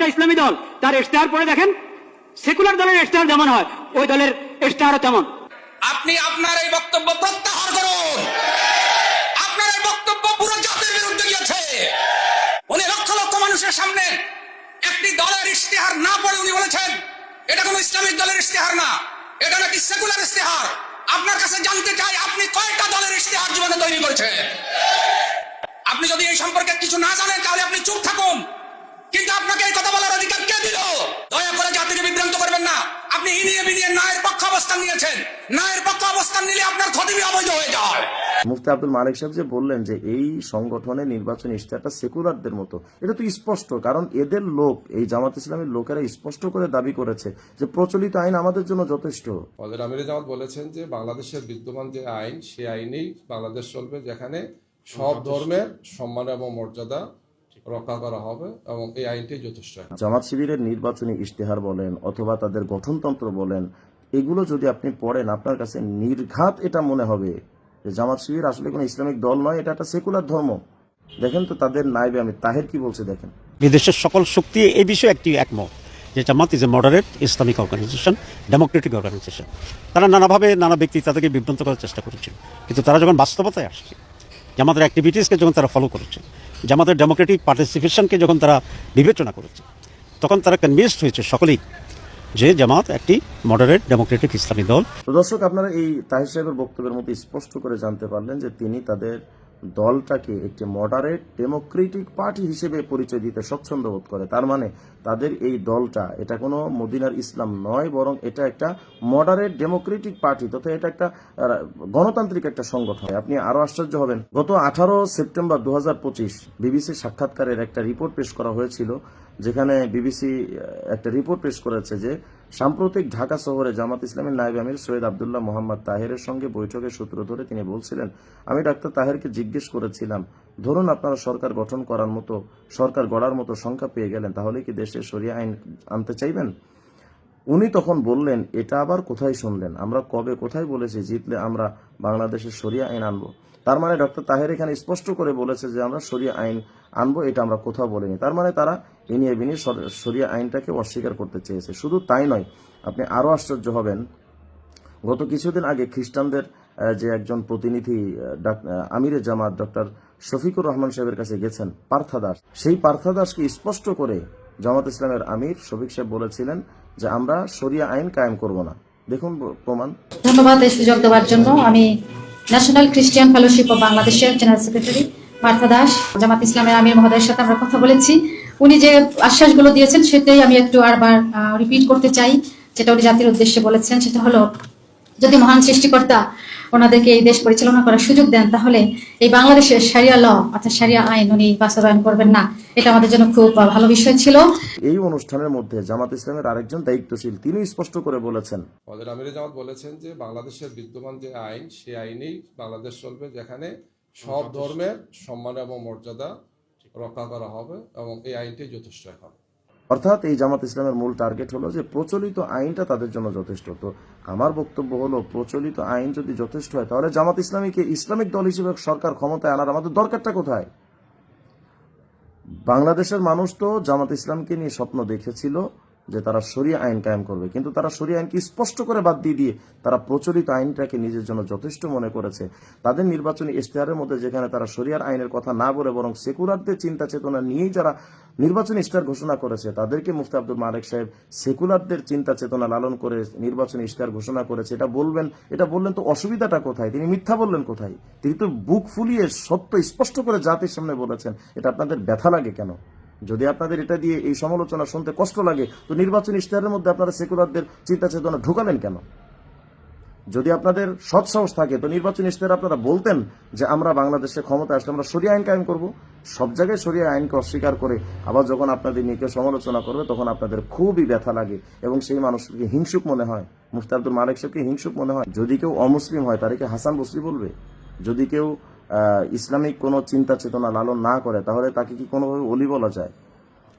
একটা ইসলামী দল তার ইশতেহার পড়ে দেখেন, সেকুলার দলের ইশতেহার যেমন হয় ওই দলের ইশতেহারও তেমন। আপনি আপনার এই বক্তব্য প্রত্যাহার করুন। আপনার এই বক্তব্য পুরো জাতির বিরুদ্ধে গিয়েছে। উনি লক্ষ লক্ষ মানুষের সামনে একটি দলের ইশতেহার না পড়ে উনি বলেছেন এটা কোনো ইসলামিক দলের ইশতেহার না, এটা নাকি সেকুলার ইশতেহার। আপনার কাছে জানতে চাই আপনি কয়টা দলের ইশতেহার জীবনে তৈরি করেছেন? আপনি যদি এই সম্পর্কে কিছু না জানেন তাহলে আপনি চুপ থাকুন, কিন্তু আপনাকে এই কথা বলার অধিকার কে দিল? দয়া করে জাতিকে বিভ্রান্ত করবেন না। আপনি ইনিয়ে বিনিয়ে নায়ের পক্ষ অবস্থান নিয়েছেন, নায়ের পক্ষ অবস্থান নিলে আপনার খতিবি অবৈধ হয়ে যায়। মুফতি আব্দুল মালিক সাহেব যে বললেন যে এই সংগঠনের নির্বাচনী ইশতেহারটা সেকুলারদের মতো, এটা তো স্পষ্ট, কারণ এদের লোক, এই জামাত ইসলামের লোকেরা স্পষ্ট করে দাবি করেছে যে প্রচলিত আইন আমাদের জন্য যথেষ্ট। হযরত আমিরে জামাত বলেছেন যে বাংলাদেশের বিদ্যমান যে আইন, সেই আইনেই বাংলাদেশ চলবে, যেখানে সব ধর্মের সম্মান এবং মর্যাদা রক্ষা করা হবে এবং এই আইনটাই যথেষ্ট। জামাত শিবিরের নির্বাচনী ইশতেহার বলেন অথবা তাদের গঠনতন্ত্র বলেন, এগুলো যদি আপনি পড়েন আপনার কাছে নির্ঘাত এটা মনে হবে যে জামাত শিবির আসলে কোনো ইসলামিক দল নয়, এটা একটা সেকুলার ধর্ম। দেখেন তো তাদের নায়েবে আমির তাহের কি বলছে দেখেন। বিদেশের সকল শক্তি এই বিষয়ে একটি একমত যে Jamaat is a moderate Islamic organisation, democratic organisation. তারা নানাভাবে নানা ব্যক্তি তাদেরকে বিভ্রান্ত করার চেষ্টা করেছিল, কিন্তু তারা যখন বাস্তবতায় আসছে, জামাতের অ্যাক্টিভিটিসকে যখন তারা ফলো করেছে, জামাতের ডেমোক্রেটিক পার্টিসিপেশনকে যখন তারা বিবেচনা করেছে, তখন তারা কনভিন্সড হয়েছে সকলেই যে জামাত একটি মডারেট ডেমোক্রেটিক ইসলামী দল। তো দর্শক, আপনারা এই তাহির সাহেবের বক্তব্যের মধ্যে স্পষ্ট করে জানতে পারলেন যে তিনি তাদের দলটাকে একটি মডারেট ডেমোক্রেটিক পার্টি হিসেবে পরিচয় দিতে স্বচ্ছন্দ বোধ করে। তার মানে তাদের এই দলটা এটা কোনো মদিনার ইসলাম নয়, বরং এটা একটা মডারেট ডেমোক্রেটিক পার্টি, তথা এটা একটা গণতান্ত্রিক একটা সংগঠন। আপনি আরো আশ্চর্য হবেন, গত 18 সেপ্টেম্বর 2025 বিবিসি সাক্ষাৎকারের একটা রিপোর্ট পেশ করা হয়েছিল, যেখানে বিবিসি একটা রিপোর্ট পেশ করেছে যে সাম্প্রতিক ঢাকা শহরে জামাত ইসলামের নায়েব আমির সৈয়দ আব্দুল্লাহ মোহাম্মদ তাহেরের সঙ্গে বৈঠকের সূত্র ধরে তিনি বলছিলেন, আমি ডাক্তার তাহেরকে জিজ্ঞেস করেছিলাম, ধরুন আপনারা সরকার গঠন করার মতো, সরকার গড়ার মতো সংখ্যা পেয়ে গেলেন, তাহলে কি দেশে শরিয়া আইন আনতে চাইবেন? উনি তখন বললেন, এটা আবার কোথায় শুনলেন? আমরা কবে কোথায় বলেছি জিতলে আমরা বাংলাদেশের শরিয়া আইন আনবো? তার মানে ডক্টর তাহের এখানে স্পষ্ট করে বলেছে যে আমরা শরিয়া আইন আনবো, এটা আমরা কোথাও বলিনি। তার মানে তারা এনিয়ে বিনিয়ে শরিয়া আইনটাকে অস্বীকার করতে চেয়েছে। শুধু তাই নয়, আপনি আরো আশ্চর্য হবেন, গত কিছুদিন আগে খ্রিস্টানদের যে একজন প্রতিনিধি আমিরে জামাত ডক্টর শফিকুর রহমান সাহেবের কাছে গেছেন, পার্থা দাস, সেই পার্থা দাসকে স্পষ্ট করে জামাত ইসলামের আমির শফিক সাহেব বলেছিলেন যে আমরা শরিয়া আইন কায়েম করব না। দেখুন প্রমাণ। ধন্যবাদ এই সুযোগ দেওয়ার জন্য। আমি ন্যাশনাল খ্রিস্টিয়ান ফেলোশিপ অব বাংলাদেশের জেনারেল সেক্রেটারি পার্থা দাস, জামাত ইসলামের আমির মহোদয়ের সাথে আমরা কথা বলেছি। উনি যে আশ্বাসগুলো দিয়েছেন সেটাই আমি একটু আরবার রিপিট করতে চাই, যেটা উনি জাতির উদ্দেশ্যে বলেছেন। সেটা হলো, যদি মহান সৃষ্টিকর্তা ওনাদেরকে এই দেশ পরিচালনা করার সুযোগ দেন, তাহলে এই বাংলাদেশের শরিয়া ল অর্থাৎ শরিয়া আইন উনি বাস্তবায়ন করবেন না। এটা আমাদের জন্য খুব ভালো বিষয় ছিল। এই অনুষ্ঠানের মধ্যে জামাত ইসলামের আরেকজন দায়িত্বশীল তিনি স্পষ্ট করে বলেছেন, হযরত আমিরে জামাত বলেছেন যে বাংলাদেশের বিদ্যমান যে আইন, সেই আইনেই বাংলাদেশ চলবে, যেখানে সব ধর্মের সম্মান এবং মর্যাদা রক্ষা করা হবে এবং এই আইনটাই যথেষ্ট এখন। অর্থাৎ এই জামাত ইসলামের মূল টার্গেট হলো যে প্রচলিত আইনটা তাদের জন্য যথেষ্ট। তো আমার বক্তব্য হলো, প্রচলিত আইন যদি যথেষ্ট হয়, তাহলে জামাত ইসলামীকে ইসলামিক দল হিসেবে সরকার ক্ষমতায় আনার আমাদের দরকারটা কোথায়? বাংলাদেশের মানুষ তো জামাত ইসলামকে নিয়ে স্বপ্ন দেখেছিল যে তারা শরিয়া আইন কায়েম করবে, কিন্তু তারা শরিয়া আইনকে স্পষ্ট করে বাদ দিয়ে তারা প্রচলিত আইনটাকে নিজের জন্য যথেষ্ট মনে করেছে। তাদের নির্বাচনী ইশতেহারের মধ্যে যেখানে তারা শরিয়ার আইনের কথা না বলে বরং সেকুলারদের চিন্তা চেতনা নিয়েই যারা নির্বাচনী ইশতেহার ঘোষণা করেছে, তাদেরকে মুফতি আব্দুল মালিক সাহেব সেকুলারদের চিন্তা চেতনা লালন করে নির্বাচনী ইশতেহার ঘোষণা করেছে, এটা বললেন তো অসুবিধাটা কোথায়? তিনি মিথ্যা বললেন কোথায়? তিনি তো বুক ফুলিয়ে সত্য স্পষ্ট করে জাতির সামনে বলেছেন। এটা আপনাদের ব্যথা লাগে কেন? যদি আপনাদের এটা দিয়ে এই সমালোচনা শুনতে কষ্ট লাগে, তো নির্বাচনী ইশতেহারের মধ্যে আপনারা সেকুলারদের চিন্তা চেতনা ঢোকালেন কেন? যদি আপনাদের সৎসাহস থাকে তো নির্বাচনী ইশতেহারে আপনারা বলতেন যে আমরা বাংলাদেশে ক্ষমতা আসলে আমরা শরিয়া আইন কায়েম করব। সব জায়গায় শরিয়া আইনকে অস্বীকার করে আবার যখন আপনাদের নিয়ে কেউ সমালোচনা করবে, তখন আপনাদের খুবই ব্যথা লাগে এবং সেই মানুষকে হিংসুক মনে হয়। মুফতি আব্দুল মালিক সাহেবকে হিংসুক মনে হয়। যদি কেউ অমুসলিম হয় তাদেরকে হাসান বসরি বলবে? যদি কেউ ইসলামিক কোনো চিন্তা চেতনা লালন না করে, তাহলে তাকে কি কোনোভাবে ওলি বলা যায়?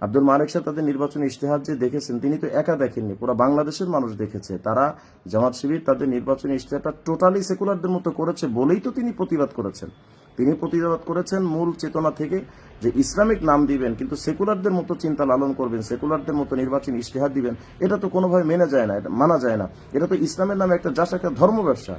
আব্দুল মালেক সাহেব তাদের নির্বাচনী ইশতেহার যে দেখেছেন, তিনি তো একা দেখেননি, পুরো বাংলাদেশের মানুষ দেখেছে। তারা জামাত শিবির তাদের নির্বাচনী ইশতেহারটা টোটালি সেকুলারদের মতো করেছে বলেই তো তিনি প্রতিবাদ করেছেন। তিনি প্রতিবাদ করেছেন মূল চেতনা থেকে, যে ইসলামিক নাম দিবেন কিন্তু সেকুলারদের মতো চিন্তা লালন করবেন, সেকুলারদের মতো নির্বাচনী ইশতেহার দিবেন, এটা তো কোনোভাবে মেনে যায় না, এটা মানা যায় না। এটা তো ইসলামের নামে একটা জাস্ট একটা ধর্ম ব্যবসা।